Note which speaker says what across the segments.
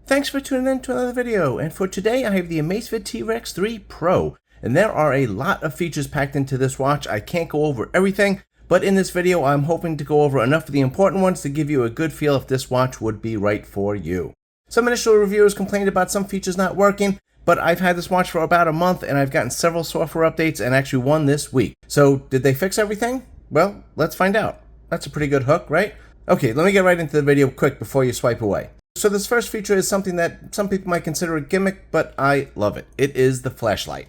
Speaker 1: Thanks for tuning in to another video, and for today I have the Amazfit T-Rex 3 Pro, and there are a lot of features packed into this watch. I can't go over everything, but in this video I'm hoping to go over enough of the important ones to give you a good feel if this watch would be right for you. Some initial reviewers complained about some features not working, but I've had this watch for about a month and I've gotten several software updates and actually one this week. So did they fix everything? Well, let's find out. That's a pretty good hook, right? Okay, let me get right into the video quick before you swipe away. So this first feature is something that some people might consider a gimmick, but I love it. It is the flashlight.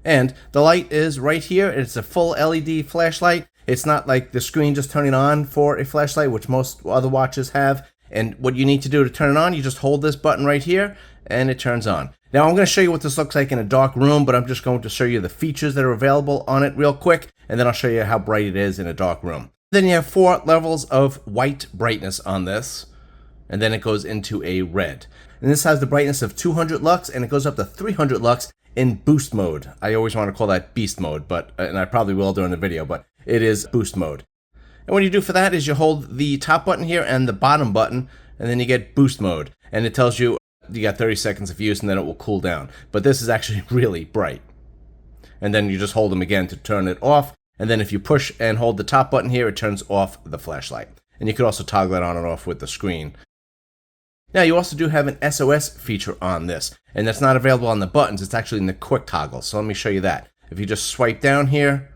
Speaker 1: And the light is right here. It's a full LED flashlight. It's not like the screen just turning on for a flashlight, which most other watches have. And what you need to do to turn it on, you just hold this button right here and it turns on. Now I'm going to show you what this looks like in a dark room, but I'm just going to show you the features that are available on it real quick, and then I'll show you how bright it is in a dark room. Then you have 4 levels of white brightness on this. And then it goes into a red. And this has the brightness of 200 lux, and it goes up to 300 lux in boost mode. I always want to call that beast mode, but and I probably will during the video, but it is boost mode. And what you do for that is you hold the top button here and the bottom button, and then you get boost mode. And it tells you you got 30 seconds of use, and then it will cool down. But this is actually really bright. And then you just hold them again to turn it off. And then if you push and hold the top button here, it turns off the flashlight. And you could also toggle it on and off with the screen. Now you also do have an SOS feature on this, and that's not available on the buttons, it's actually in the quick toggle, so let me show you that. If you just swipe down here,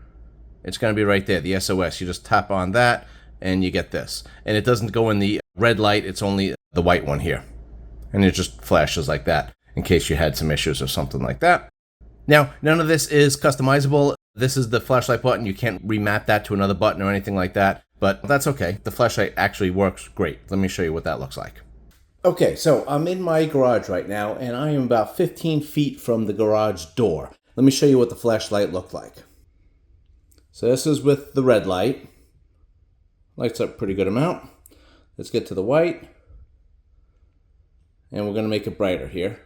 Speaker 1: it's going to be right there, the SOS. You just tap on that, and you get this. And it doesn't go in the red light, it's only the white one here. And it just flashes like that, in case you had some issues or something like that. Now, none of this is customizable. This is the flashlight button, you can't remap that to another button or anything like that, but that's okay. The flashlight actually works great. Let me show you what that looks like. Okay, so I'm in my garage right now, and I am about 15 feet from the garage door. Let me show you what the flashlight looked like. So this is with the red light. Lights up a pretty good amount. Let's get to the white. And we're going to make it brighter here.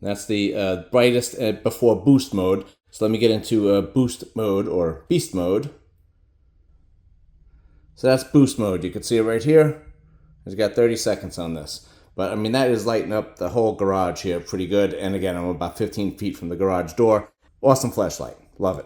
Speaker 1: That's the brightest before boost mode. So let me get into boost mode or beast mode. So that's boost mode. You can see it right here. It's got 30 seconds on this. But I mean, that is lighting up the whole garage here pretty good. And again, I'm about 15 feet from the garage door. Awesome flashlight. Love it.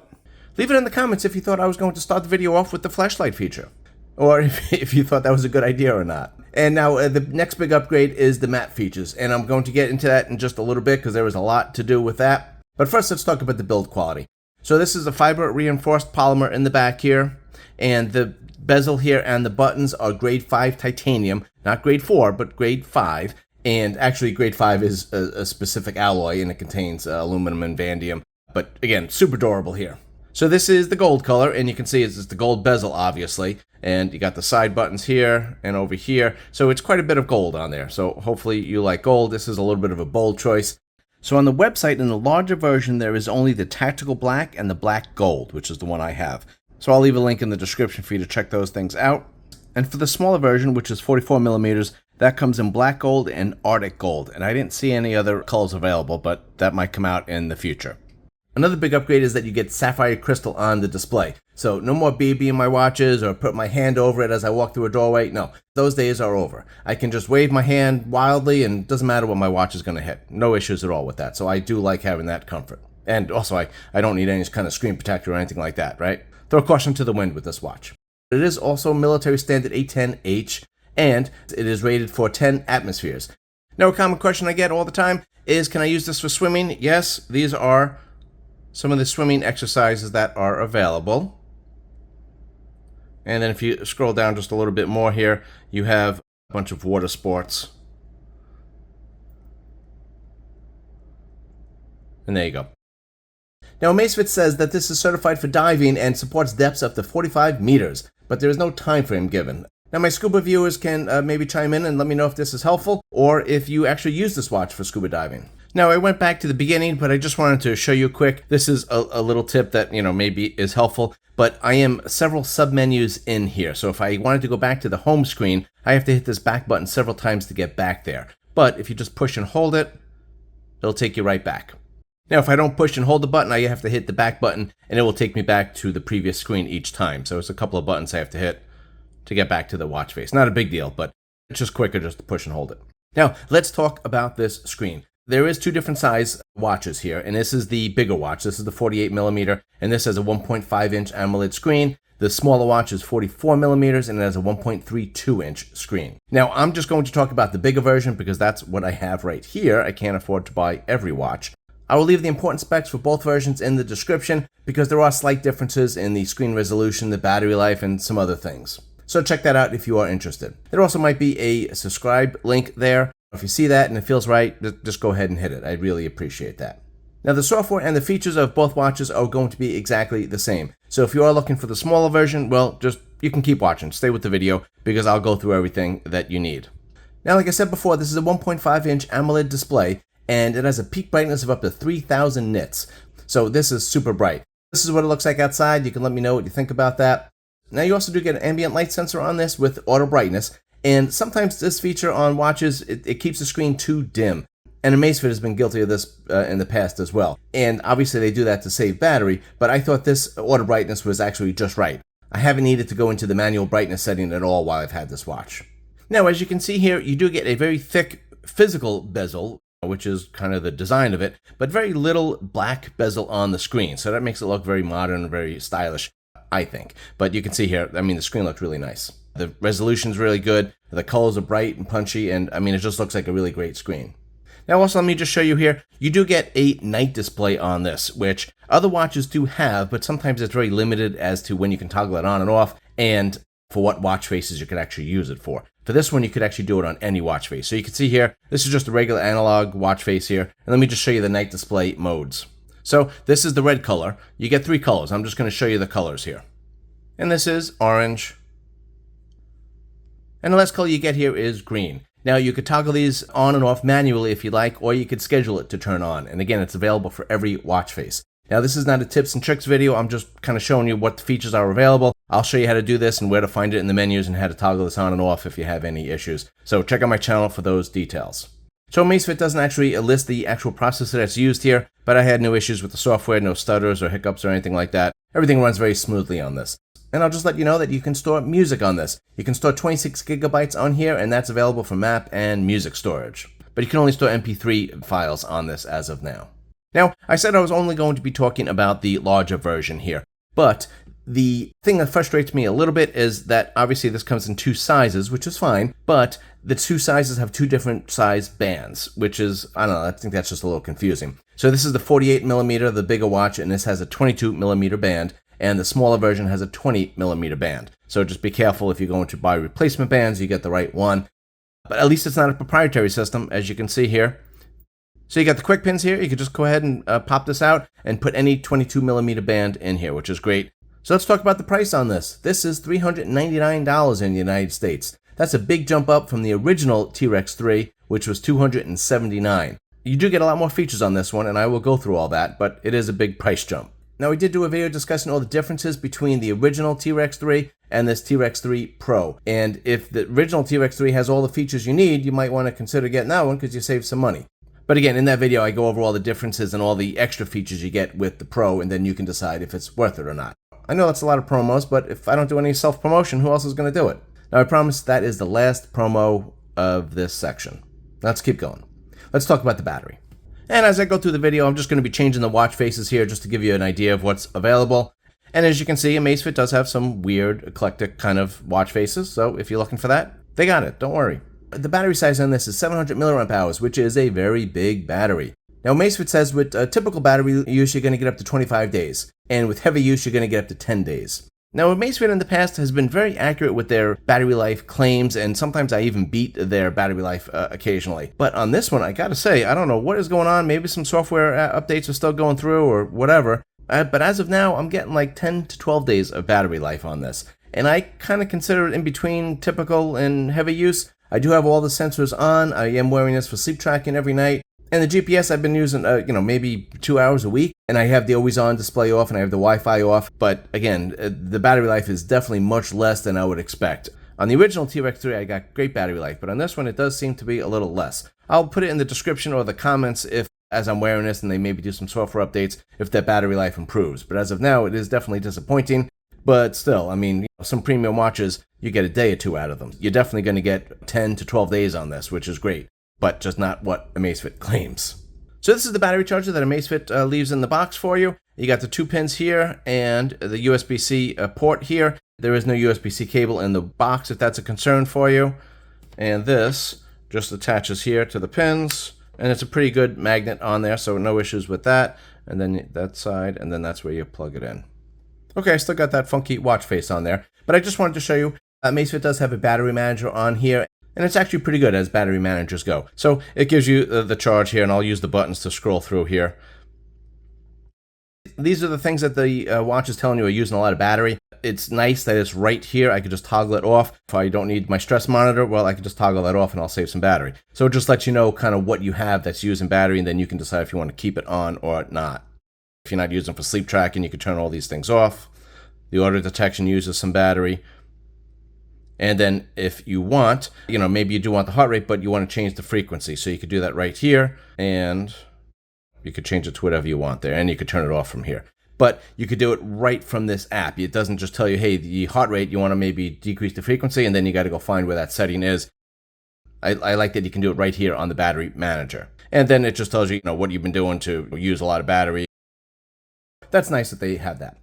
Speaker 1: Leave it in the comments if you thought I was going to start the video off with the flashlight feature. Or if you thought that was a good idea or not. And now the next big upgrade is the matte features. And I'm going to get into that in just a little bit because there was a lot to do with that. But first, let's talk about the build quality. So this is a fiber reinforced polymer in the back here. And the bezel here and the buttons are grade 5 titanium, not grade 4, but grade 5. And actually grade 5 is a specific alloy, and it contains aluminum and vanadium. But again, super durable here. So this is the gold color, and you can see it's the gold bezel, obviously. And you got the side buttons here and over here. So it's quite a bit of gold on there. So hopefully you like gold. This is a little bit of a bold choice. So on the website, in the larger version, there is only the tactical black and the black gold, which is the one I have. So I'll leave a link in the description for you to check those things out. And for the smaller version, which is 44 millimeters, that comes in black gold and Arctic gold. And I didn't see any other colors available, but that might come out in the future. Another big upgrade is that you get sapphire crystal on the display. So no more BB in my watches or put my hand over it as I walk through a doorway. No, those days are over. I can just wave my hand wildly and it doesn't matter what my watch is going to hit. No issues at all with that. So I do like having that comfort. And also I don't need any kind of screen protector or anything like that, right? Throw caution to the wind with this watch. It is also military standard 810H, and it is rated for 10 atmospheres. Now, a common question I get all the time is, can I use this for swimming? Yes, these are some of the swimming exercises that are available. And then if you scroll down just a little bit more here, you have a bunch of water sports. And there you go. Now, Amazfit says that this is certified for diving and supports depths up to 45 meters, but there is no time frame given. Now, my scuba viewers can maybe chime in and let me know if this is helpful, or if you actually use this watch for scuba diving. Now, I went back to the beginning, but I just wanted to show you quick. This is a little tip that, maybe is helpful, but I am several submenus in here. So if I wanted to go back to the home screen, I have to hit this back button several times to get back there. But if you just push and hold it, it'll take you right back. Now, if I don't push and hold the button, I have to hit the back button, and it will take me back to the previous screen each time. So it's a couple of buttons I have to hit to get back to the watch face. Not a big deal, but it's just quicker just to push and hold it. Now, let's talk about this screen. There is two different size watches here, and this is the bigger watch. This is the 48 millimeter, and this has a 1.5 inch AMOLED screen. The smaller watch is 44 millimeters, and it has a 1.32 inch screen. Now, I'm just going to talk about the bigger version because that's what I have right here. I can't afford to buy every watch. I will leave the important specs for both versions in the description because there are slight differences in the screen resolution, the battery life, and some other things. So check that out if you are interested. There also might be a subscribe link there. If you see that and it feels right, just go ahead and hit it. I'd really appreciate that. Now, the software and the features of both watches are going to be exactly the same. So if you are looking for the smaller version, well, you can keep watching. Stay with the video because I'll go through everything that you need. Now, like I said before, this is a 1.5 inch AMOLED display, and it has a peak brightness of up to 3000 nits. So this is super bright. This is what it looks like outside. You can let me know what you think about that. Now, you also do get an ambient light sensor on this with auto brightness, and sometimes this feature on watches, it keeps the screen too dim. And Amazfit has been guilty of this in the past as well. And obviously they do that to save battery, but I thought this auto brightness was actually just right. I haven't needed to go into the manual brightness setting at all while I've had this watch. Now, as you can see here, you do get a very thick physical bezel, which is kind of the design of it, but very little black bezel on the screen. So that makes it look very modern, very stylish, I think. But you can see here, I mean, the screen looks really nice. The resolution's really good. The colors are bright and punchy, and I mean, it just looks like a really great screen. Now, also, let me just show you here, you do get a night display on this, which other watches do have, but sometimes it's very limited as to when you can toggle it on and off, and for what watch faces you could actually use it for. For this one, you could actually do it on any watch face. So you can see here, this is just a regular analog watch face here, and let me just show you the night display modes. So this is the red color. You get three colors. I'm just going to show you the colors here. And this is orange. And the last color you get here is green. Now, you could toggle these on and off manually if you like, or you could schedule it to turn on. And again, it's available for every watch face. Now, this is not a tips and tricks video. I'm just kind of showing you what the features are available. I'll show you how to do this and where to find it in the menus and how to toggle this on and off if you have any issues. So check out my channel for those details. So Amazfit doesn't actually list the actual processor that's used here, but I had no issues with the software, no stutters or hiccups or anything like that. Everything runs very smoothly on this. And I'll just let you know that you can store music on this. You can store 26 gigabytes on here, and that's available for map and music storage. But you can only store MP3 files on this as of now. Now, I said I was only going to be talking about the larger version here, but the thing that frustrates me a little bit is that obviously this comes in two sizes, which is fine, but the two sizes have two different size bands, which is, I don't know, I think that's just a little confusing. So this is the 48 millimeter, the bigger watch, and this has a 22 millimeter band. And the smaller version has a 20 millimeter band. So just be careful if you're going to buy replacement bands, you get the right one. But at least it's not a proprietary system, as you can see here. So you got the quick pins here. You can just go ahead and pop this out and put any 22 millimeter band in here, which is great. So let's talk about the price on this. This is $399 in the United States. That's a big jump up from the original T-Rex 3, which was $279. You do get a lot more features on this one, and I will go through all that, but it is a big price jump. Now, we did do a video discussing all the differences between the original T-Rex 3 and this T-Rex 3 Pro. And if the original T-Rex 3 has all the features you need, you might want to consider getting that one because you save some money. But again, in that video, I go over all the differences and all the extra features you get with the Pro, and then you can decide if it's worth it or not. I know that's a lot of promos, but if I don't do any self-promotion, who else is going to do it? Now, I promise that is the last promo of this section. Let's keep going. Let's talk about the battery. And as I go through the video, I'm just going to be changing the watch faces here just to give you an idea of what's available. And as you can see, Amazfit does have some weird, eclectic kind of watch faces. So if you're looking for that, they got it. Don't worry. The battery size on this is 700 milliamp hours, which is a very big battery. Now, Amazfit says with typical battery use, you're going to get up to 25 days. And with heavy use, you're going to get up to 10 days. Now, Amazfit in the past has been very accurate with their battery life claims, and sometimes I even beat their battery life occasionally. But on this one, I gotta say, I don't know what is going on. Maybe some software updates are still going through or whatever. But as of now, I'm getting like 10 to 12 days of battery life on this. And I kind of consider it in between typical and heavy use. I do have all the sensors on. I am wearing this for sleep tracking every night. And the GPS I've been using, maybe 2 hours a week. And I have the always-on display off and I have the Wi-Fi off. But again, the battery life is definitely much less than I would expect. On the original T-Rex 3, I got great battery life. But on this one, it does seem to be a little less. I'll put it in the description or the comments if, as I'm wearing this and they maybe do some software updates, if that battery life improves. But as of now, it is definitely disappointing. But still, I mean, some premium watches, you get a day or two out of them. You're definitely going to get 10 to 12 days on this, which is great, but just not what Amazfit claims. So this is the battery charger that Amazfit leaves in the box for you. You got the 2 pins here and the USB-C port here. There is no USB-C cable in the box if that's a concern for you. And this just attaches here to the pins, and it's a pretty good magnet on there, so no issues with that. And then that side, and then that's where you plug it in. Okay, I still got that funky watch face on there, but I just wanted to show you Amazfit does have a battery manager on here, and it's actually pretty good as battery managers go. So it gives you the charge here, and I'll use the buttons to scroll through here. These are the things that the watch is telling you are using a lot of battery. It's nice that it's right here. I could just toggle it off. If I don't need my stress monitor, well, I can just toggle that off and I'll save some battery. So it just lets you know kind of what you have that's using battery, and then you can decide if you want to keep it on or not. If you're not using it for sleep tracking, you can turn all these things off. The auto detection uses some battery. And then if you want, maybe you do want the heart rate, but you want to change the frequency. So you could do that right here, and you could change it to whatever you want there, and you could turn it off from here. But you could do it right from this app. It doesn't just tell you, hey, the heart rate, you want to maybe decrease the frequency, and then you got to go find where that setting is. I like that you can do it right here on the battery manager. And then it just tells you, what you've been doing to use a lot of battery. That's nice that they have that.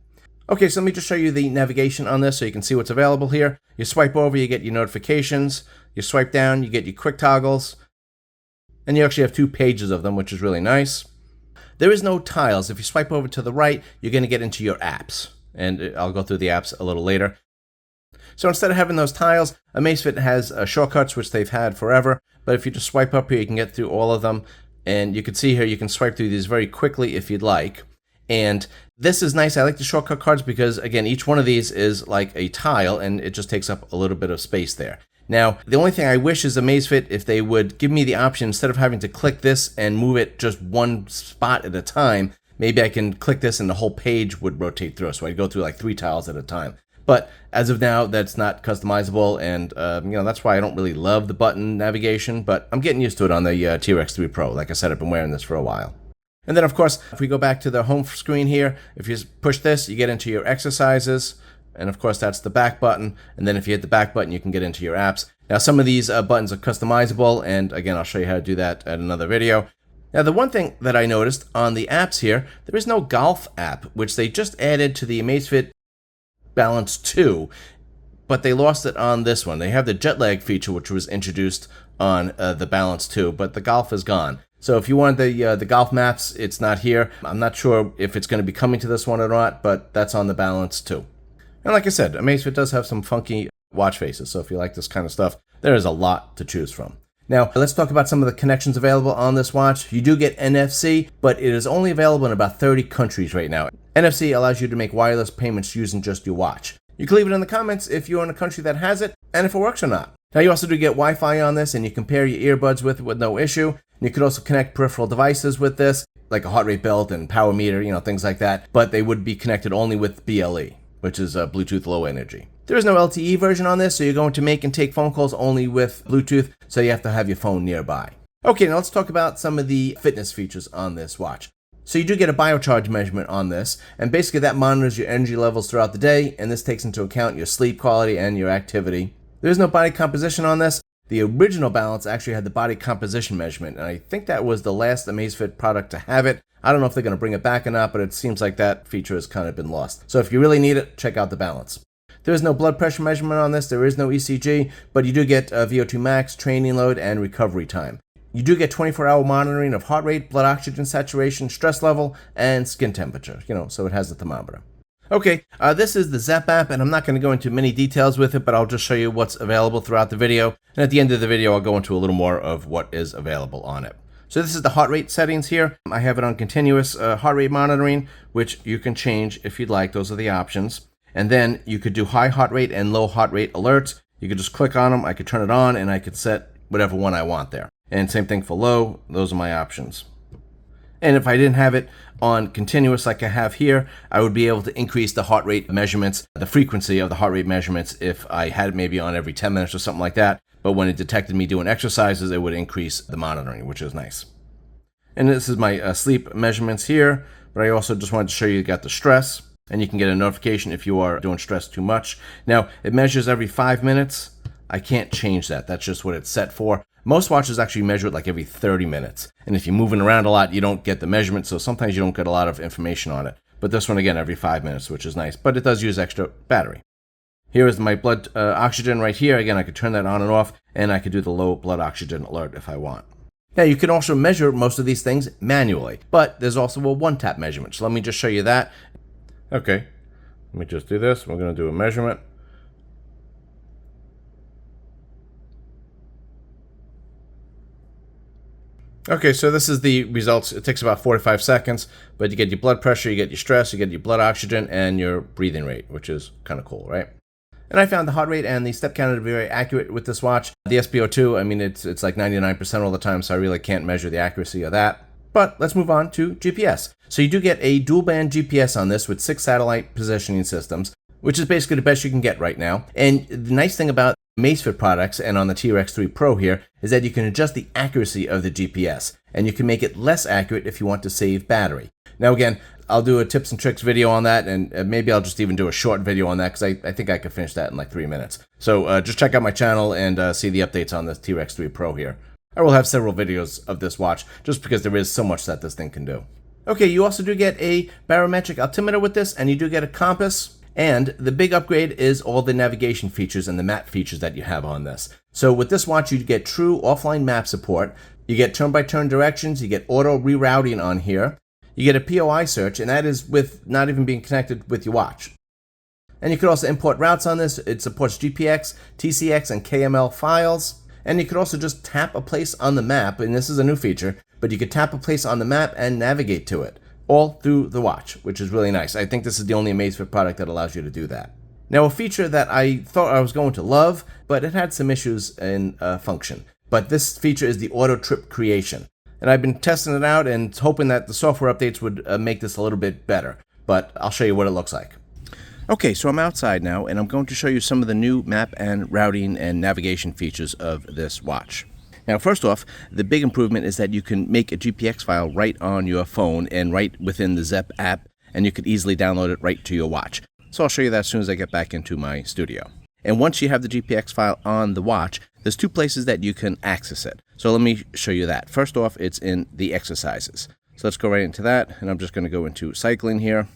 Speaker 1: Okay, so let me just show you the navigation on this so you can see what's available here. You swipe over, you get your notifications. You swipe down, you get your quick toggles. And you actually have 2 pages of them, which is really nice. There is no tiles. If you swipe over to the right, you're going to get into your apps. And I'll go through the apps a little later. So instead of having those tiles, Amazfit has shortcuts, which they've had forever. But if you just swipe up here, you can get through all of them. And you can see here, you can swipe through these very quickly if you'd like. And this is nice. I like the shortcut cards because, again, each one of these is like a tile, and it just takes up a little bit of space there. Now, the only thing I wish is Amazfit, if they would give me the option, instead of having to click this and move it just one spot at a time, maybe I can click this and the whole page would rotate through. So I'd go through like 3 tiles at a time. But as of now, that's not customizable, and that's why I don't really love the button navigation, but I'm getting used to it on the T-Rex 3 Pro. Like I said, I've been wearing this for a while. And then, of course, if we go back to the home screen here, if you push this, you get into your exercises. And, of course, that's the back button. And then if you hit the back button, you can get into your apps. Now, some of these buttons are customizable. And, again, I'll show you how to do that at another video. Now, the one thing that I noticed on the apps here, there is no golf app, which they just added to the Amazfit Balance 2. But they lost it on this one. They have the jet lag feature, which was introduced on the Balance 2. But the golf is gone. So if you want the golf maps, it's not here. I'm not sure if it's going to be coming to this one or not, but that's on the Balance too. And like I said, Amazfit does have some funky watch faces, so if you like this kind of stuff, there is a lot to choose from. Now, let's talk about some of the connections available on this watch. You do get NFC, but it is only available in about 30 countries right now. NFC allows you to make wireless payments using just your watch. You can leave it in the comments if you're in a country that has it, and if it works or not. Now, you also do get Wi-Fi on this, and you can pair your earbuds with it with no issue. You could also connect peripheral devices with this, like a heart rate belt and power meter, things like that. But they would be connected only with BLE, which is Bluetooth Low Energy. There is no LTE version on this, so you're going to make and take phone calls only with Bluetooth, so you have to have your phone nearby. Okay, now let's talk about some of the fitness features on this watch. So you do get a Biocharge measurement on this, and basically that monitors your energy levels throughout the day, and this takes into account your sleep quality and your activity. There is no body composition on this. The original Balance actually had the body composition measurement, and I think that was the last Amazfit product to have it. I don't know if they're going to bring it back or not, but it seems like that feature has kind of been lost. So if you really need it, check out the Balance. There is no blood pressure measurement on this. There is no ECG, but you do get VO2 max, training load, and recovery time. You do get 24-hour monitoring of heart rate, blood oxygen saturation, stress level, and skin temperature, so it has the thermometer. Okay, this is the Zepp app, and I'm not going to go into many details with it, but I'll just show you what's available throughout the video. And at the end of the video, I'll go into a little more of what is available on it. So this is the heart rate settings here. I have it on continuous heart rate monitoring, which you can change if you'd like. Those are the options. And then you could do high heart rate and low heart rate alerts. You could just click on them. I could turn it on, and I could set whatever one I want there. And same thing for low. Those are my options. And if I didn't have it on continuous like I have here, I would be able to increase the heart rate measurements, the frequency of the heart rate measurements if I had it maybe on every 10 minutes or something like that. But when it detected me doing exercises, it would increase the monitoring, which is nice. And this is my sleep measurements here, but I also just wanted to show you got the stress. and you can get a notification if you are doing stress too much. Now, it measures every 5 minutes. I can't change that. That's just what it's set for. Most watches actually measure it like every 30 minutes. And if you're moving around a lot, you don't get the measurement, so sometimes you don't get a lot of information on it. But this one, again, every 5 minutes, which is nice. But it does use extra battery. Here is my blood oxygen right here. Again, I could turn that on and off, and I could do the low blood oxygen alert if I want. Now, you can also measure most of these things manually, but there's also a one-tap measurement. So let me just show you that. Okay, let me just do this. We're going to do a measurement. Okay, so this is the results. It takes about 45 seconds, but you get your blood pressure, you get your stress, you get your blood oxygen, and your breathing rate, which is kind of cool, right? And I found the heart rate and the step counter to be very accurate with this watch. The SpO2, I mean, it's like 99% all the time, so I really can't measure the accuracy of that. But let's move on to GPS. So you do get a dual band GPS on this with 6 satellite positioning systems, which is basically the best you can get right now. And the nice thing about Amazfit products and on the T-Rex 3 Pro here is that you can adjust the accuracy of the GPS, and you can make it less accurate if you want to save battery. Now again, I'll do a tips and tricks video on that, and maybe I'll just even do a short video on that because I think I could finish that in like 3 minutes. So just check out my channel and see the updates on the T-Rex 3 Pro here. I will have several videos of this watch just because there is so much that this thing can do. Okay, you also do get a barometric altimeter with this, and you do get a compass. And the big upgrade is all the navigation features and the map features that you have on this. So with this watch, you get true offline map support. You get turn-by-turn directions. You get auto rerouting on here. You get a POI search, and that is with not even being connected with your watch. And you could also import routes on this. It supports GPX, TCX, and KML files. And you could also just tap a place on the map, and this is a new feature, but you could tap a place on the map and navigate to it, all through the watch, which is really nice. I think this is the only Amazfit product that allows you to do that. Now, a feature that I thought I was going to love, but it had some issues in function. But this feature is the auto trip creation. And I've been testing it out and hoping that the software updates would make this a little bit better. But I'll show you what it looks like. Okay, so I'm outside now, and I'm going to show you some of the new map and routing and navigation features of this watch. Now, first off, the big improvement is that you can make a GPX file right on your phone and right within the Zepp app, and you could easily download it right to your watch. So I'll show you that as soon as I get back into my studio. And once you have the GPX file on the watch, there's 2 places that you can access it. So let me show you that. First off, it's in the exercises. So let's go right into that, and I'm just going to go into cycling here.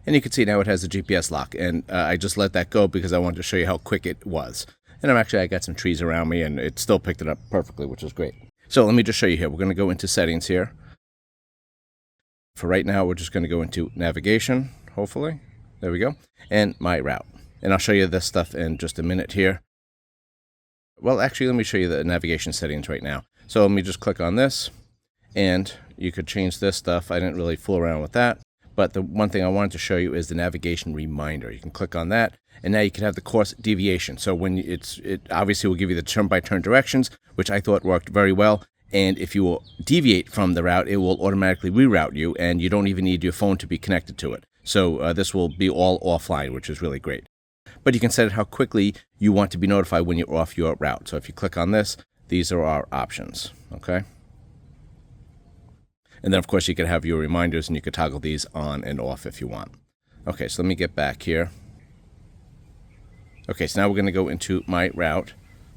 Speaker 1: And you can see now it has a GPS lock, and I just let that go because I wanted to show you how quick it was. And I got some trees around me, and it still picked it up perfectly, which is great. So let me just show you here. We're going to go into settings here. For right now, we're just going to go into navigation, hopefully. There we go. And my route. And I'll show you this stuff in just a minute here. Well, actually, let me show you the navigation settings right now. So let me just click on this, and you could change this stuff. I didn't really fool around with that. But the one thing I wanted to show you is the navigation reminder. You can click on that, and now you can have the course deviation. So when it obviously will give you the turn-by-turn directions, which I thought worked very well. And if you will deviate from the route, it will automatically reroute you, and you don't even need your phone to be connected to it. So this will be all offline, which is really great. But you can set it how quickly you want to be notified when you're off your route. So if you click on this, these are our options, okay? And then, of course, you could have your reminders, and you could toggle these on and off if you want. Okay, so let me get back here. Okay, so now we're going to go into my route.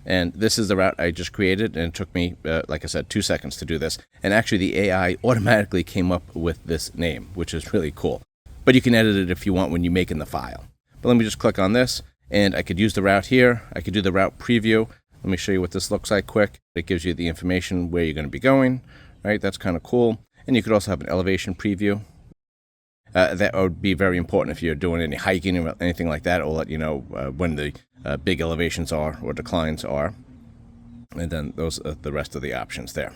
Speaker 1: And this is the route I just created, and it took me, like I said, 2 seconds to do this. And actually, the AI automatically came up with this name, which is really cool. But you can edit it if you want when you make in the file. But let me just click on this, and I could use the route here. I could do the route preview. Let me show you what this looks like quick. It gives you the information where you're going to be going, right? That's kind of cool. And you could also have an elevation preview. That would be very important if you're doing any hiking or anything like that. It will let you know when the big elevations are or declines are. And then those are the rest of the options there.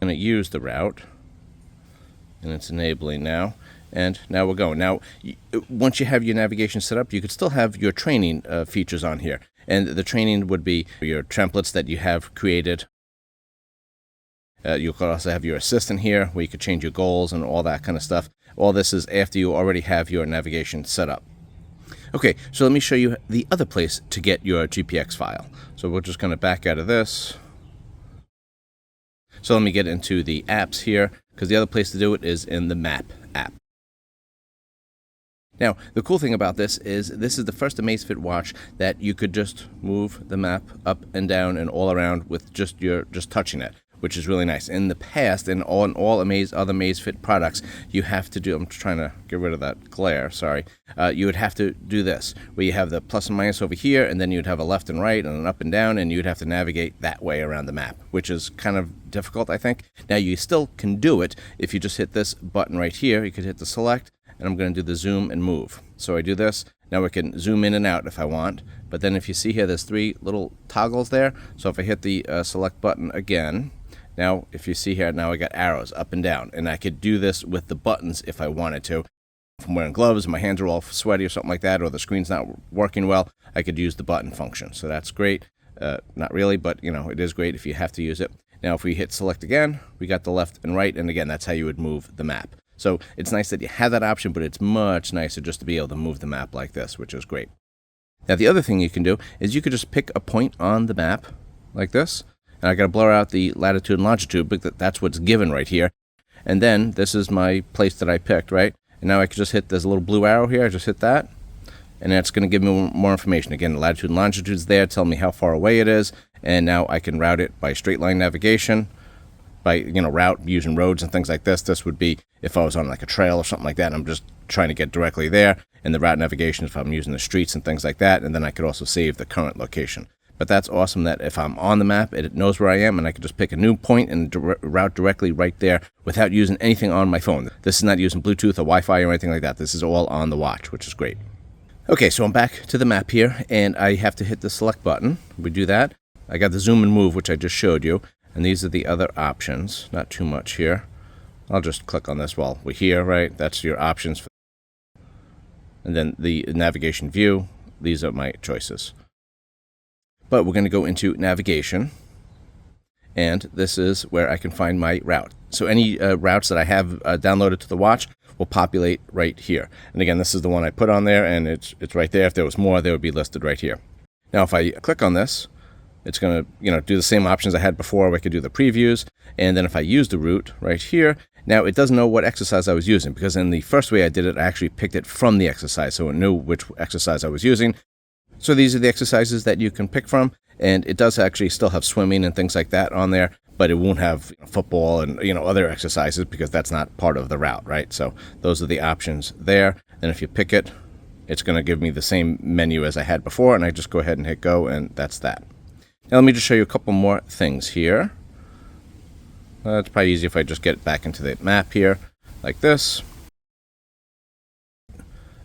Speaker 1: I'm going to use the route, and it's enabling now. And now we're going. Now, once you have your navigation set up, you could still have your training features on here. And the training would be your templates that you have created. You could also have your assistant here, where you could change your goals and all that kind of stuff. All this is after you already have your navigation set up. Okay, so let me show you the other place to get your GPX file. So we're just going to back out of this. So let me get into the apps here, because the other place to do it is in the Map app. Now, the cool thing about this is the first Amazfit watch that you could just move the map up and down and all around with just touching it, which is really nice. In the past, and on all other Amazfit products, you have to do, I'm trying to get rid of that glare, sorry. You would have to do this, where you have the plus and minus over here, and then you'd have a left and right and an up and down, and you'd have to navigate that way around the map, which is kind of difficult, I think. Now, you still can do it if you just hit this button right here. You could hit the select, and I'm going to do the zoom and move. So I do this. Now I can zoom in and out if I want. But then if you see here, there's 3 little toggles there. So if I hit the select button again, now if you see here, now I got arrows up and down. And I could do this with the buttons if I wanted to. If I'm wearing gloves, my hands are all sweaty or something like that, or the screen's not working well, I could use the button function. So that's great. Not really, but it is great if you have to use it. Now if we hit select again, we got the left and right. And again, that's how you would move the map. So it's nice that you have that option, but it's much nicer just to be able to move the map like this, which is great. Now, the other thing you can do is you could just pick a point on the map like this. And I got to blur out the latitude and longitude, but that's what's given right here. And then this is my place that I picked, right? And now I can just hit this little blue arrow here. I just hit that. And that's going to give me more information. Again, the latitude and longitude is there, telling me how far away it is. And now I can route it by straight line navigation. By route using roads and things like this. This would be if I was on like a trail or something like that, and I'm just trying to get directly there. And the route navigation if I'm using the streets and things like that. And then I could also save the current location. But that's awesome that if I'm on the map, it knows where I am, and I can just pick a new point and route directly right there without using anything on my phone. This is not using Bluetooth or Wi-Fi or anything like that. This is all on the watch, which is great. Okay, so I'm back to the map here, and I have to hit the select button. We do that. I got the zoom and move, which I just showed you. And these are the other options. Not too much here. I'll just click on this while we're here, right? That's your options. And then the navigation view. These are my choices. But we're going to go into navigation. And this is where I can find my route. So any routes that I have downloaded to the watch will populate right here. And again, this is the one I put on there, and it's right there. If there was more, they would be listed right here. Now, if I click on this, it's going to do the same options I had before. I could do the previews. And then if I use the route right here, now it doesn't know what exercise I was using, because in the first way I did it, I actually picked it from the exercise. So it knew which exercise I was using. So these are the exercises that you can pick from. And it does actually still have swimming and things like that on there, but it won't have football and other exercises because that's not part of the route, right? So those are the options there. And if you pick it, it's going to give me the same menu as I had before. And I just go ahead and hit go, and that's that. Now let me just show you a couple more things here. It's probably easy if I just get back into the map here, like this.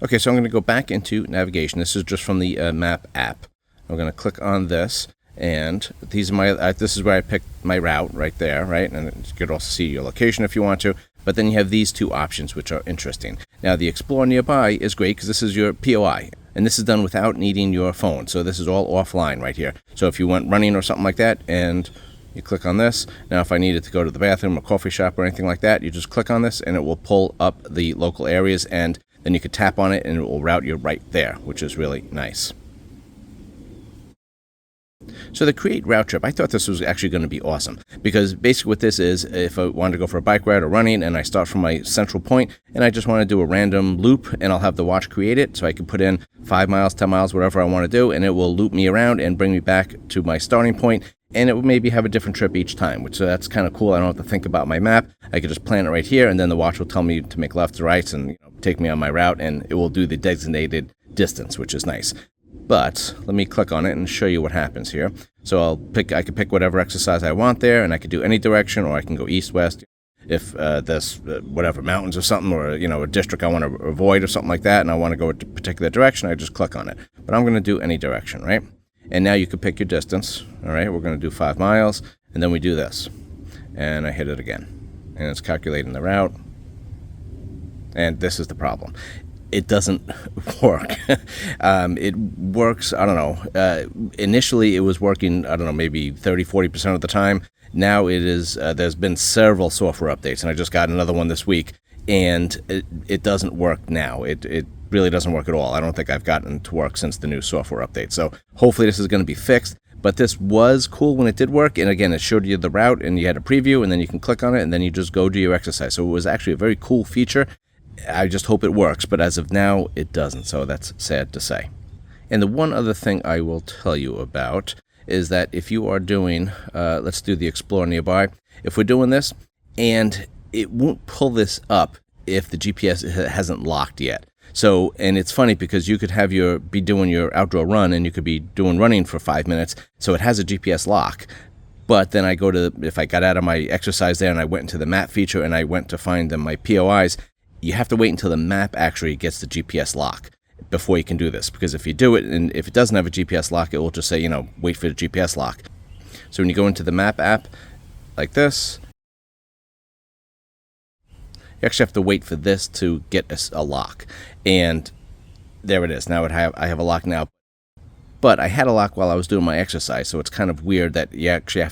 Speaker 1: Okay, so I'm going to go back into navigation. This is just from the map app. I'm going to click on this, and these are my. This is where I picked my route right there, right? And you could also see your location if you want to. But then you have these two options, which are interesting. Now the Explore Nearby is great because this is your POI. And this is done without needing your phone. So this is all offline right here. So if you went running or something like that and you click on this. Now if I needed to go to the bathroom or coffee shop or anything like that, you just click on this and it will pull up the local areas, and then you could tap on it and it will route you right there, which is really nice. So the Create Route Trip, I thought this was actually going to be awesome, because basically what this is, if I wanted to go for a bike ride or running and I start from my central point and I just want to do a random loop, and I'll have the watch create it, so I can put in 5 miles, 10 miles, whatever I want to do, and it will loop me around and bring me back to my starting point, and it will maybe have a different trip each time, which that's kind of cool. I don't have to think about my map. I could just plan it right here, and then the watch will tell me to make lefts or rights and take me on my route, and it will do the designated distance, which is nice. But let me click on it and show you what happens here. So I can pick whatever exercise I want there, and I can do any direction, or I can go east, west. If there's whatever mountains or something, or a district I want to avoid or something like that, and I want to go a particular direction, I just click on it. But I'm going to do any direction, right? And now you can pick your distance. All right, we're going to do 5 miles, and then we do this, and I hit it again, and it's calculating the route. And this is the problem. It doesn't work. It works, I don't know. Initially, it was working, I don't know, maybe 30-40% of the time. Now it is, there's been several software updates, and I just got another one this week, and it doesn't work now. It really doesn't work at all. I don't think I've gotten it to work since the new software update. So hopefully this is going to be fixed. But this was cool when it did work, and again, it showed you the route, and you had a preview, and then you can click on it, and then you just go do your exercise. So it was actually a very cool feature. I just hope it works, but as of now, it doesn't, so that's sad to say. And the one other thing I will tell you about is that if you are doing, let's do the Explore Nearby. If we're doing this, and it won't pull this up if the GPS hasn't locked yet. So, and it's funny because you could have be doing your outdoor run, and you could be doing running for 5 minutes, so it has a GPS lock. But then I if I got out of my exercise there and I went into the map feature and I went to find my POIs, you have to wait until the map actually gets the GPS lock before you can do this. Because if you do it, and if it doesn't have a GPS lock, it will just say, wait for the GPS lock. So when you go into the map app, like this, you actually have to wait for this to get a lock. And there it is. Now I have a lock now. But I had a lock while I was doing my exercise, so it's kind of weird that you actually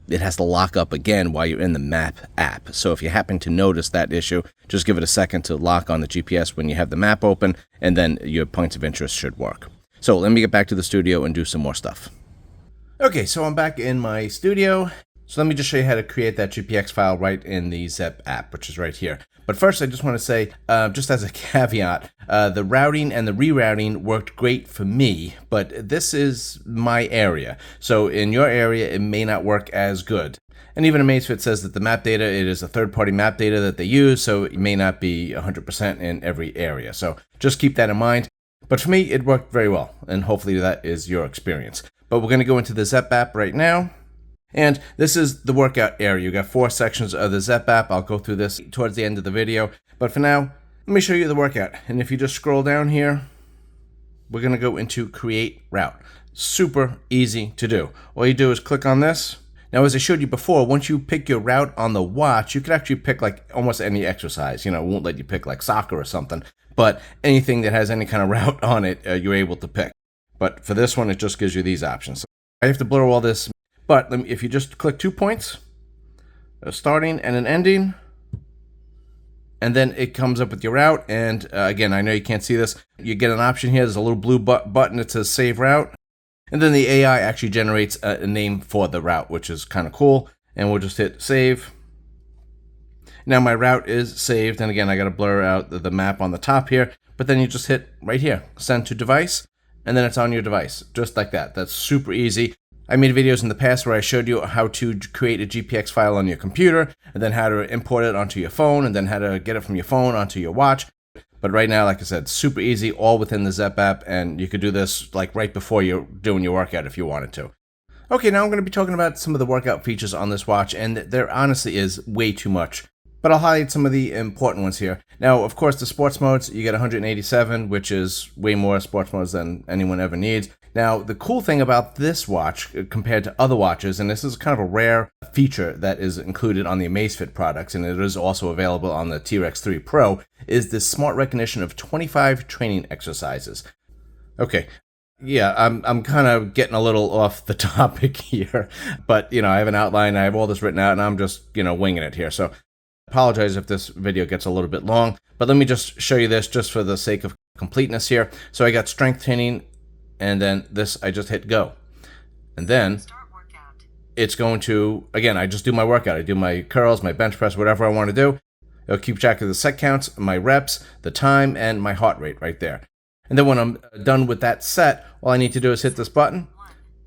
Speaker 1: it has to lock up again while you're in the map app. So if you happen to notice that issue, just give it a second to lock on the GPS when you have the map open, and then your points of interest should work. So let me get back to the studio and do some more stuff. Okay, so I'm back in my studio. So let me just show you how to create that GPX file right in the Zepp app, which is right here. But first, I just want to say, just as a caveat, the routing and the rerouting worked great for me, but this is my area. So in your area, it may not work as good. And even Amazfit says that the map data, it is a third-party map data that they use, so it may not be 100% in every area. So just keep that in mind. But for me, it worked very well, and hopefully that is your experience. But we're going to go into the Zepp app right now. And this is the workout area. You got 4 sections of the Zepp app. I'll go through this towards the end of the video. But for now, let me show you the workout. And if you just scroll down here, we're going to go into Create Route. Super easy to do. All you do is click on this. Now, as I showed you before, once you pick your route on the watch, you can actually pick like almost any exercise. It won't let you pick like soccer or something. But anything that has any kind of route on it, you're able to pick. But for this one, it just gives you these options. So I have to blur all this. But if you just click 2 points, a starting and an ending, and then it comes up with your route. And again, I know you can't see this. You get an option here. There's a little blue button that says Save Route. And then the AI actually generates a name for the route, which is kind of cool. And we'll just hit Save. Now my route is saved. And again, I got to blur out the map on the top here. But then you just hit right here, Send to Device. And then it's on your device, just like that. That's super easy. I made videos in the past where I showed you how to create a GPX file on your computer, and then how to import it onto your phone, and then how to get it from your phone onto your watch. But right now, like I said, super easy, all within the Zepp app, and you could do this like right before you're doing your workout if you wanted to. Okay, now I'm going to be talking about some of the workout features on this watch, and there honestly is way too much. But I'll highlight some of the important ones here. Now, of course, the sports modes, you get 187, which is way more sports modes than anyone ever needs. Now, the cool thing about this watch compared to other watches, and this is kind of a rare feature that is included on the Amazfit products, and it is also available on the T-Rex 3 Pro, is the smart recognition of 25 training exercises. Okay, yeah, I'm kind of getting a little off the topic here, but, I have an outline, I have all this written out, and I'm just, winging it here. So apologize if this video gets a little bit long, but let me just show you this just for the sake of completeness here. So I got strength training, and then this, I just hit go. And then it's going to, again, I just do my workout. I do my curls, my bench press, whatever I want to do. It'll keep track of the set counts, my reps, the time, and my heart rate right there. And then when I'm done with that set, all I need to do is hit this button,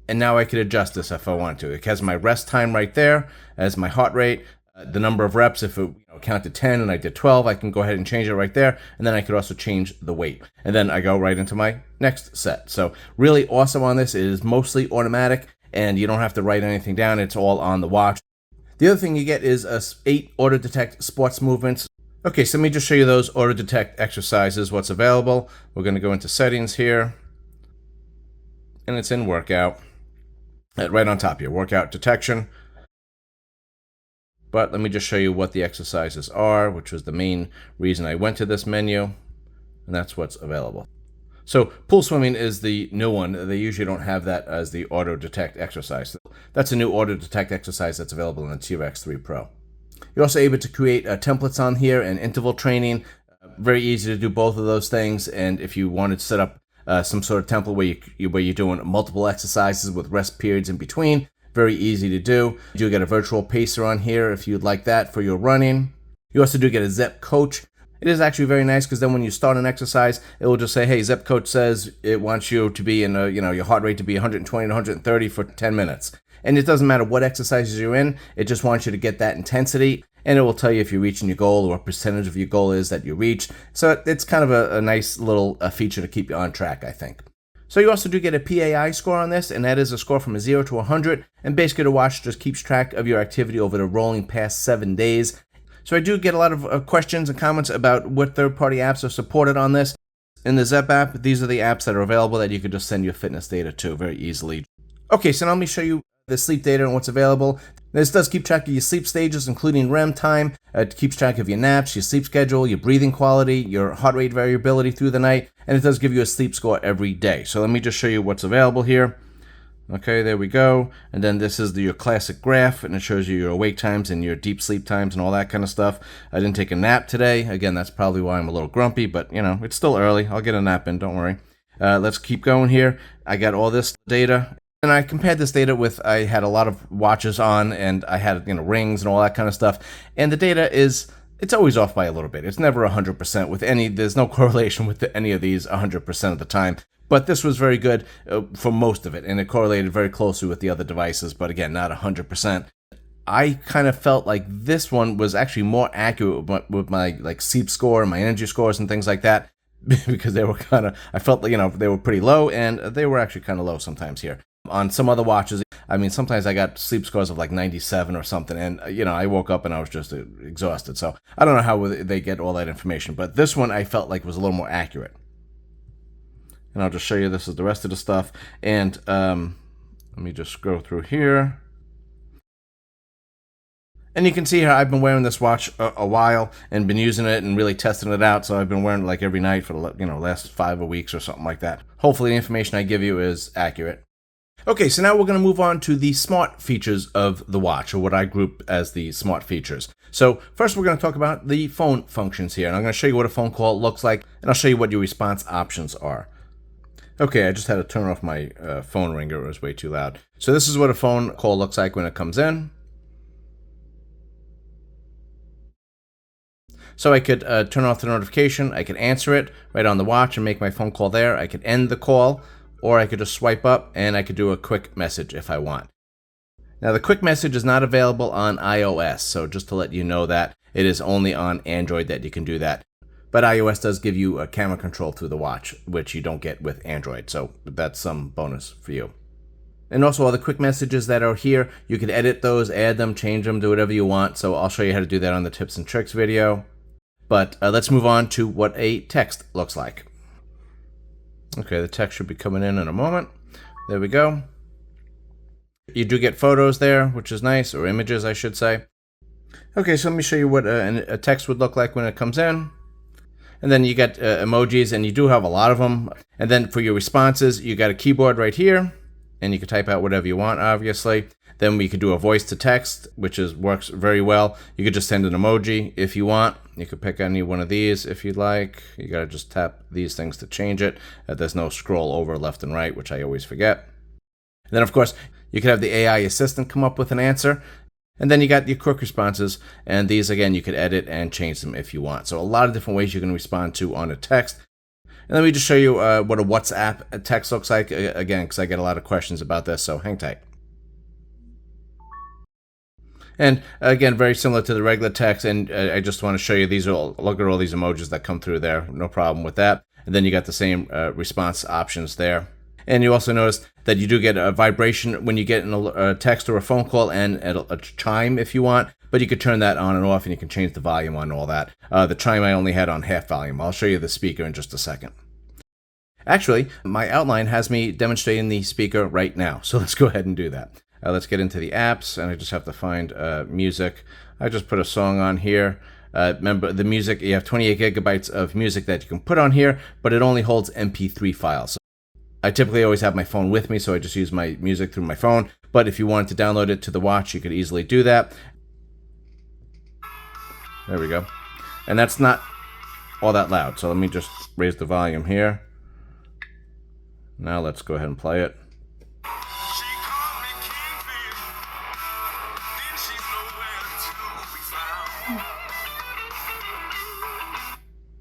Speaker 1: and now I could adjust this if I want to. It has my rest time right there as my heart rate, the number of reps. If it counted 10 and I did 12, I can go ahead and change it right there. And then I could also change the weight. And then I go right into my next set. So really awesome on this. It is mostly automatic, and you don't have to write anything down. It's all on the watch. The other thing you get is 8 auto-detect sports movements. Okay, so let me just show you those auto-detect exercises, what's available. We're going to go into settings here, and it's in workout. Right on top here, workout detection. But let me just show you what the exercises are, which was the main reason I went to this menu, and that's what's available. So pool swimming is the new one. They usually don't have that as the auto detect exercise. That's a new auto detect exercise that's available in the T-Rex 3 Pro. You're also able to create templates on here and interval training. Very easy to do both of those things. And if you wanted to set up some sort of template where you're doing multiple exercises with rest periods in between. Very easy to do. You do get a virtual pacer on here if you'd like that for your running. You also do get a Zepp coach. It is actually very nice because then when you start an exercise, it will just say, hey, Zepp coach says it wants you to be in your heart rate to be 120 to 130 for 10 minutes. And it doesn't matter what exercises you're in, it just wants you to get that intensity, and it will tell you if you're reaching your goal or what percentage of your goal is that you reached. So it's kind of a nice little feature to keep you on track, I think. So you also do get a PAI score on this, and that is a score from a 0 to 100, and basically the watch just keeps track of your activity over the rolling past 7 days. So I do get a lot of questions and comments about what third-party apps are supported on this. In the Zepp app, these are the apps that are available that you can just send your fitness data to very easily. Okay, so now let me show you the sleep data and what's available. This does keep track of your sleep stages, including REM time. It keeps track of your naps, your sleep schedule, your breathing quality, your heart rate variability through the night, and it does give you a sleep score every day. So let me just show you what's available here. Okay, there we go. And then this is your classic graph, and it shows you your awake times and your deep sleep times and all that kind of stuff. I didn't take a nap today. Again, that's probably why I'm a little grumpy, but it's still early. I'll get a nap in, don't worry. Let's keep going here. I got all this data. And I compared this data with, I had a lot of watches on, and I had, rings and all that kind of stuff. And the data it's always off by a little bit. It's never 100% with there's no correlation with any of these 100% of the time. But this was very good for most of it, and it correlated very closely with the other devices, but again, not 100%. I kind of felt like this one was actually more accurate with my sleep score, my energy scores and things like that, because they were I felt like, they were pretty low, and they were actually kind of low sometimes here. On some other watches, sometimes I got sleep scores of like 97 or something, and I woke up and I was just exhausted. So I don't know how they get all that information, but this one I felt like was a little more accurate. And I'll just show you, this is the rest of the stuff. And let me just scroll through here. And you can see here, I've been wearing this watch a while and been using it and really testing it out. So I've been wearing it like every night for the last 5 weeks or something like that. Hopefully the information I give you is accurate. Okay, so now we're going to move on to the smart features of the watch, or what I group as the smart features. So first we're going to talk about the phone functions here, and I'm going to show you what a phone call looks like, and I'll show you what your response options are. Okay, I just had to turn off my phone ringer. It was way too loud. So this is what a phone call looks like when it comes in. So I could turn off the notification, I could answer it right on the watch and make my phone call there. I could end the call, or I could just swipe up and I could do a quick message if I want. Now the quick message is not available on iOS, so just to let you know that it is only on Android that you can do that. But iOS does give you a camera control through the watch, which you don't get with Android, so that's some bonus for you. And also all the quick messages that are here, you can edit those, add them, change them, do whatever you want, so I'll show you how to do that on the tips and tricks video. But let's move on to what a text looks like. Okay, the text should be coming in a moment. There we go. You do get photos there, which is nice, or images, I should say. Okay, so let me show you what a text would look like when it comes in. And then you get emojis, and you do have a lot of them. And then for your responses, you got a keyboard right here, and you can type out whatever you want, obviously. Then we could do a voice to text, which works very well. You could just send an emoji if you want. You could pick any one of these if you'd like. You gotta just tap these things to change it. There's no scroll over left and right, which I always forget. And then of course, you could have the AI assistant come up with an answer. And then you got your quick responses, and these again, you could edit and change them if you want. So a lot of different ways you can respond to on a text. And let me just show you what a WhatsApp text looks like, again, because I get a lot of questions about this, so hang tight. And again, very similar to the regular text, and I just want to show you these. Look at all these emojis that come through there. No problem with that. And then you got the same response options there. And you also notice that you do get a vibration when you get in a text or a phone call, and a chime if you want. But you could turn that on and off, and you can change the volume on all that. The chime I only had on half volume. I'll show you the speaker in just a second. Actually, my outline has me demonstrating the speaker right now. So let's go ahead and do that. Let's get into the apps, and I just have to find music. I just put a song on here. Remember, the music, you have 28 gigabytes of music that you can put on here, but it only holds MP3 files. So I typically always have my phone with me, so I just use my music through my phone. But if you wanted to download it to the watch, you could easily do that. There we go. And that's not all that loud, so let me just raise the volume here. Now let's go ahead and play it.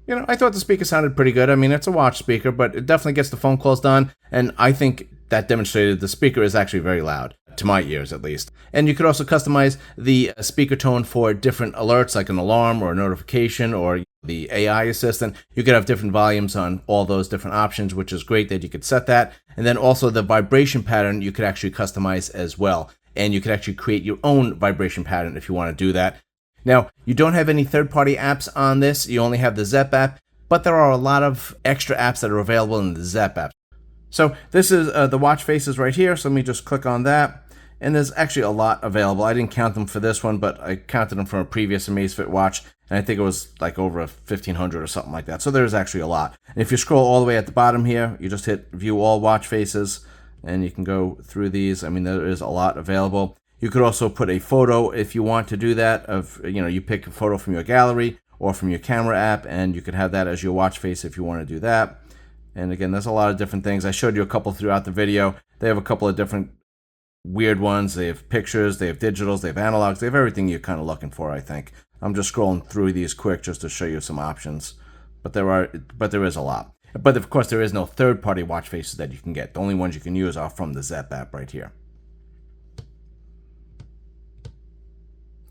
Speaker 1: You know, I thought the speaker sounded pretty good. I mean, it's a watch speaker, but it definitely gets the phone calls done. And I think that demonstrated the speaker is actually very loud, to my ears at least. And you could also customize the speaker tone for different alerts, like an alarm or a notification or the AI assistant. You could have different volumes on all those different options, which is great that you could set that. And then also the vibration pattern you could actually customize as well. And you could actually create your own vibration pattern if you want to do that. Now, you don't have any third-party apps on this. You only have the Zepp app, but there are a lot of extra apps that are available in the Zepp app. So this is the watch faces right here. So let me just click on that. And there's actually a lot available. I didn't count them for this one, but I counted them from a previous Amazfit watch. And I think it was like over 1,500 or something like that. So there's actually a lot. And if you scroll all the way at the bottom here, you just hit view all watch faces and you can go through these. I mean, there is a lot available. You could also put a photo if you want to do that of, you know, you pick a photo from your gallery or from your camera app and you could have that as your watch face if you want to do that. And again, there's a lot of different things. I showed you a couple throughout the video. They have a couple of different weird ones. They have pictures, they have digitals, they have analogs, they have everything you're kind of looking for, I think. I'm just scrolling through these quick just to show you some options. But there is a lot. But of course, there is no third-party watch faces that you can get. The only ones you can use are from the Zepp app right here.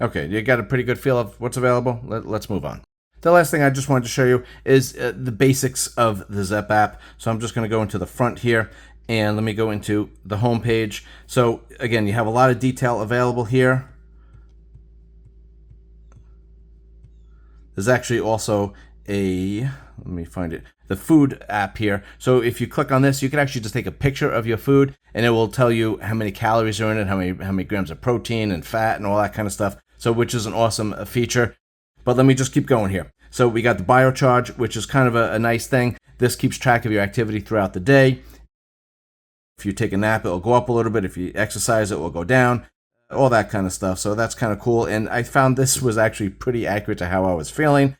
Speaker 1: Okay, you got a pretty good feel of what's available? Let's move on. The last thing I just wanted to show you is the basics of the Zepp app. So I'm just going to go into the front here and let me go into the home page. So again, you have a lot of detail available here. There's actually also let me find it, the food app here. So if you click on this, you can actually just take a picture of your food and it will tell you how many calories are in it, how many grams of protein and fat and all that kind of stuff. So which is an awesome feature. But let me just keep going here. So we got the Biocharge, which is kind of a nice thing. This keeps track of your activity throughout the day. If you take a nap, it'll go up a little bit. If you exercise, it will go down. All that kind of stuff. So that's kind of cool. And I found this was actually pretty accurate to how I was feeling.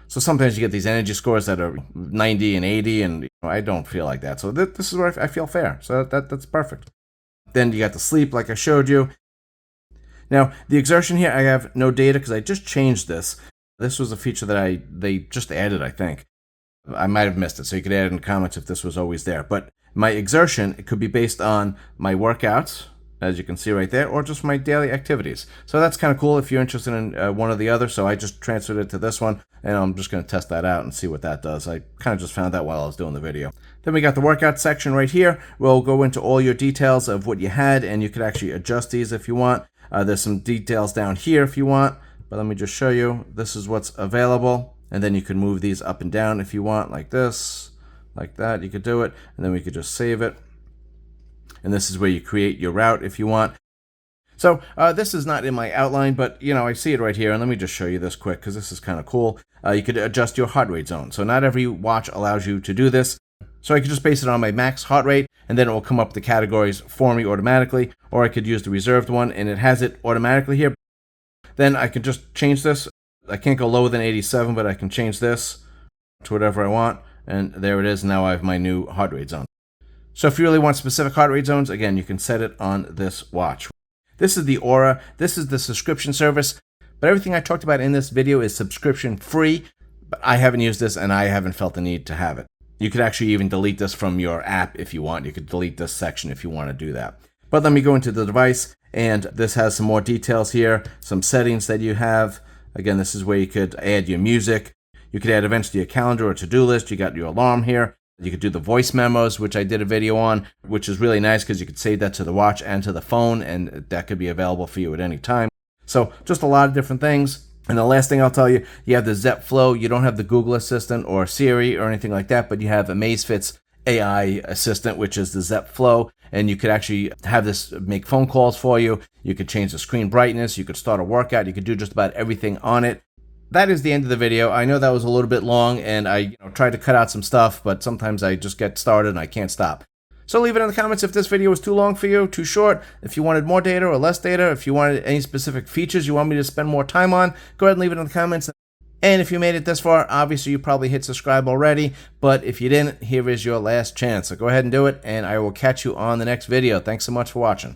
Speaker 1: So sometimes you get these energy scores that are 90 and 80, and I don't feel like that. So this is where I feel fair. So that's perfect. Then you got the sleep, like I showed you. Now, the exertion here, I have no data because I just changed this. This was a feature that they just added, I think. I might have missed it, so you could add it in the comments if this was always there. But my exertion, it could be based on my workouts, as you can see right there, or just my daily activities. So that's kind of cool if you're interested in one or the other. So I just transferred it to this one, and I'm just going to test that out and see what that does. I kind of just found that while I was doing the video. Then we got the workout section right here. We'll go into all your details of what you had, and you could actually adjust these if you want. There's some details down here if you want, but let me just show you. This is what's available, and then you can move these up and down if you want, like this, like that. You could do it, and then we could just save it. And this is where you create your route if you want. So this is not in my outline, but I see it right here, and let me just show you this quick because this is kind of cool. You could adjust your heart rate zone. So not every watch allows you to do this. So I could just base it on my max heart rate, and then it will come up the categories for me automatically, or I could use the reserved one, and it has it automatically here. Then I could just change this. I can't go lower than 87, but I can change this to whatever I want, and there it is. Now I have my new heart rate zone. So if you really want specific heart rate zones, again, you can set it on this watch. This is the Aura. This is the subscription service, but everything I talked about in this video is subscription free, but I haven't used this, and I haven't felt the need to have it. You could actually even delete this from your app if you want. You could delete this section if you want to do that. But let me go into the device, and this has some more details here, some settings that you have. Again, this is where you could add your music. You could add events to your calendar or to-do list. You got your alarm here. You could do the voice memos, which I did a video on, which is really nice because you could save that to the watch and to the phone, and that could be available for you at any time. So just a lot of different things. And the last thing I'll tell you, you have the Zepp Flow. You don't have the Google Assistant or Siri or anything like that, but you have Amazfit's AI assistant, which is the Zepp Flow, and you could actually have this make phone calls for you. You could change the screen brightness. You could start a workout. You could do just about everything on it. That is the end of the video. I know that was a little bit long, and I tried to cut out some stuff, but sometimes I just get started and I can't stop. So leave it in the comments if this video was too long for you, too short, if you wanted more data or less data, if you wanted any specific features you want me to spend more time on, go ahead and leave it in the comments. And if you made it this far, obviously you probably hit subscribe already, but if you didn't, here is your last chance. So go ahead and do it, and I will catch you on the next video. Thanks so much for watching.